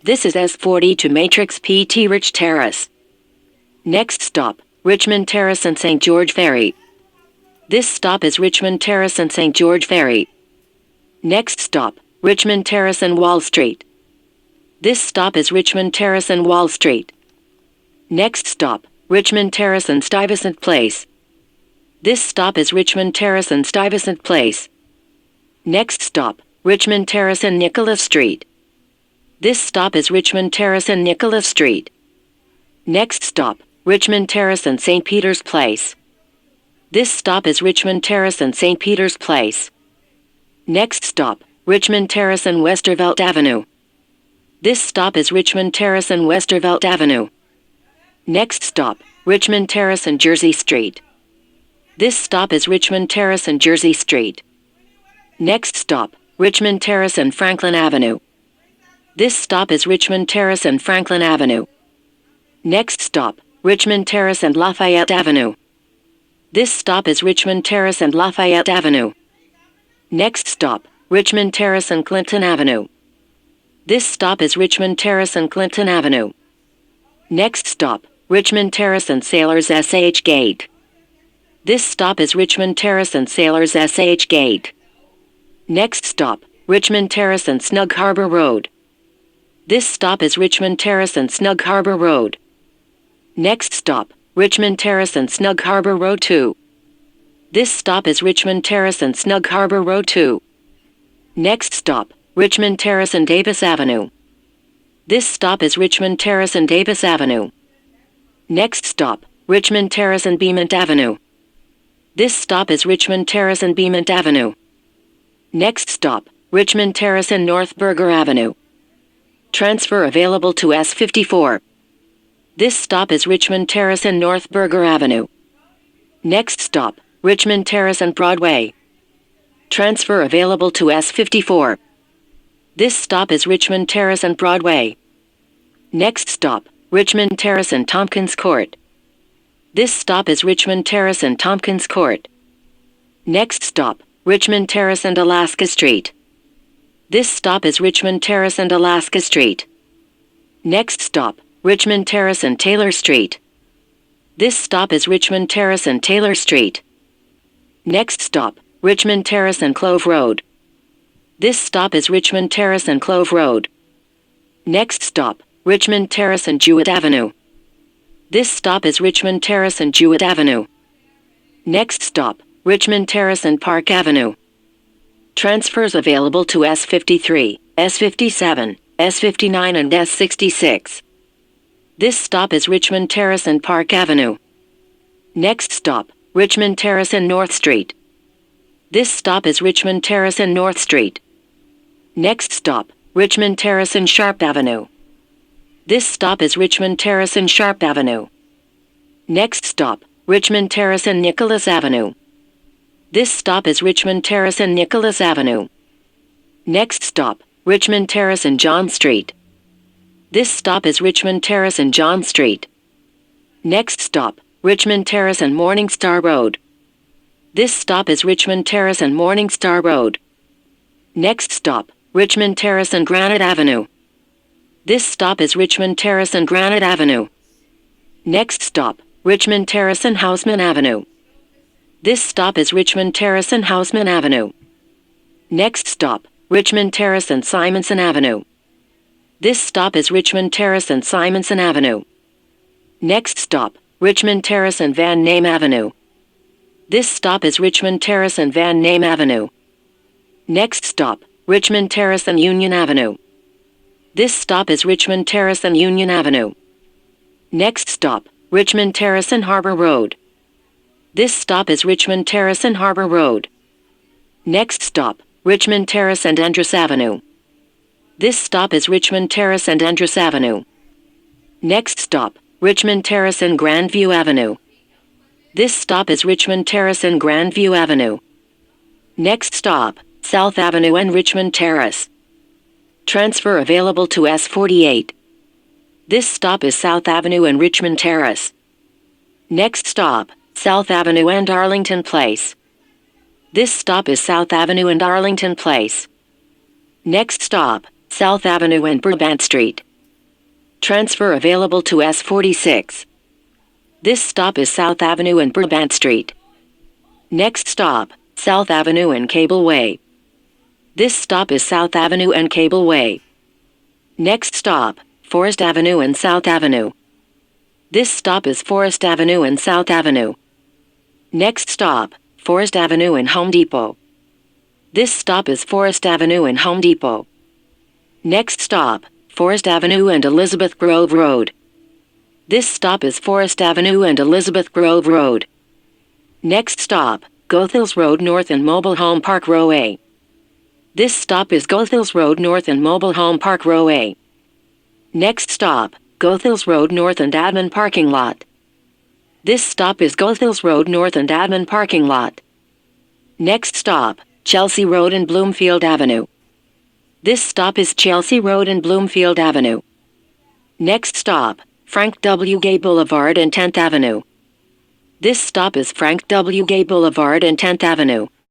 This is S40 to Matrix PT Rich Terrace. Next stop, Richmond Terrace and St. George Ferry. This stop is Richmond Terrace and St. George Ferry. Next stop, Richmond Terrace and Wall Street. This stop is Richmond Terrace and Wall Street. Next stop, Richmond Terrace and Stuyvesant Place. This stop is Richmond Terrace and Stuyvesant Place. Next stop, Richmond Terrace and Nicholas Street. This stop is Richmond Terrace and Nicholas Street. Next stop, Richmond Terrace and St. Peter's Place. This stop is Richmond Terrace and St. Peter's Place. Next stop, Richmond Terrace and Westervelt Avenue. This stop is Richmond Terrace and Westervelt Avenue. Next stop, Richmond Terrace and Jersey Street. This stop is Richmond Terrace and Jersey Street. Next stop, Richmond Terrace and Franklin Avenue. This stop is Richmond Terrace and Franklin Avenue. Next stop, Richmond Terrace and Lafayette Avenue. This stop is Richmond Terrace and Lafayette Avenue. Next stop, Richmond Terrace and Clinton Avenue. This stop is Richmond Terrace and Clinton Avenue. Next stop, Richmond Terrace and Sailors SH Gate. This stop is Richmond Terrace and Sailors SH Gate. Next stop, Richmond Terrace and Snug Harbor Road. This stop is Richmond Terrace and Snug Harbor Road. Next stop, Richmond Terrace and Snug Harbor Road 2. This stop is Richmond Terrace and Snug Harbor Road 2. Next stop, Richmond Terrace and Davis Avenue. This stop is Richmond Terrace and Davis Avenue. Next stop, Richmond Terrace and Beamont Avenue. This stop is Richmond Terrace and Beamont Avenue. Next stop, Richmond Terrace and North Berger Avenue. Transfer available to S54. This stop is Richmond Terrace and North Berger Avenue. Next stop, Richmond Terrace and Broadway. Transfer available to S54. This stop is Richmond Terrace and Broadway. Next stop, Richmond Terrace and Tompkins Court. This stop is Richmond Terrace and Tompkins Court. Next stop, Richmond Terrace and Alaska Street. This stop is Richmond Terrace and Alaska Street. Next stop, Richmond Terrace and Taylor Street. This stop is Richmond Terrace and Taylor Street. Next stop, Richmond Terrace and Clove Road. This stop is Richmond Terrace and Clove Road. Next stop, Richmond Terrace and Jewett Avenue. This stop is Richmond Terrace and Jewett Avenue. Next stop, Richmond Terrace and Park Avenue. Transfers available to S53, S57, S59 and S66. This stop is Richmond Terrace and Park Avenue. Next stop, Richmond Terrace and North Street. This stop is Richmond Terrace and North Street. Next stop, Richmond Terrace and Sharp Avenue. This stop is Richmond Terrace and Sharp Avenue. Next stop, Richmond Terrace and Nicholas Avenue. This stop is Richmond Terrace and Nicholas Avenue. Next stop, Richmond Terrace and John Street. This stop is Richmond Terrace and John Street. Next stop, Richmond Terrace and Morningstar Road. This stop is Richmond Terrace and Morningstar Road. Next stop, Richmond Terrace and Granite Avenue. This stop is Richmond Terrace and Granite Avenue. Next stop, Richmond Terrace and Houseman Avenue. This stop is Richmond Terrace and Houseman Avenue. Next stop, Richmond Terrace and Simonson Avenue. This stop is Richmond Terrace and Simonson Avenue. Next stop, Richmond Terrace and Van Name Avenue. This stop is Richmond Terrace and Van Name Avenue. Next stop, Richmond Terrace and Union Avenue. This stop is Richmond Terrace and Union Avenue. Next stop, Richmond Terrace and Harbor Road. This stop is Richmond Terrace and Harbor Road. Next stop, Richmond Terrace and Endress Avenue. This stop is Richmond Terrace and Endress Avenue. Next stop, Richmond Terrace and Grandview Avenue. This stop is Richmond Terrace and Grandview Avenue. Next stop, South Avenue and Richmond Terrace. Transfer available to S48. This stop is South Avenue and Richmond Terrace. Next stop, South Avenue and Arlington Place. This stop is South Avenue and Arlington Place. Next stop, South Avenue and Brabant Street. Transfer available to S46. This stop is South Avenue and Brabant Street. Next stop, South Avenue and Cable Way. This stop is South Avenue and Cable Way. Next stop, Forest Avenue and South Avenue. This stop is Forest Avenue and South Avenue. Next stop, Forest Avenue and Home Depot. This stop is Forest Avenue and Home Depot. Next stop, Forest Avenue and Elizabeth Grove Road. This stop is Forest Avenue and Elizabeth Grove Road. Next stop, Goethals Road North and Mobile Home Park Row A. This stop is Goethals Road North and Mobile Home Park Row A. Next stop, Goethals Road North and Admin Parking Lot. This stop is Goethals Road North and Admin Parking Lot. Next stop, Chelsea Road and Bloomfield Avenue. This stop is Chelsea Road and Bloomfield Avenue. Next stop, Frank W. Gay Boulevard and 10th Avenue. This stop is Frank W. Gay Boulevard and 10th Avenue.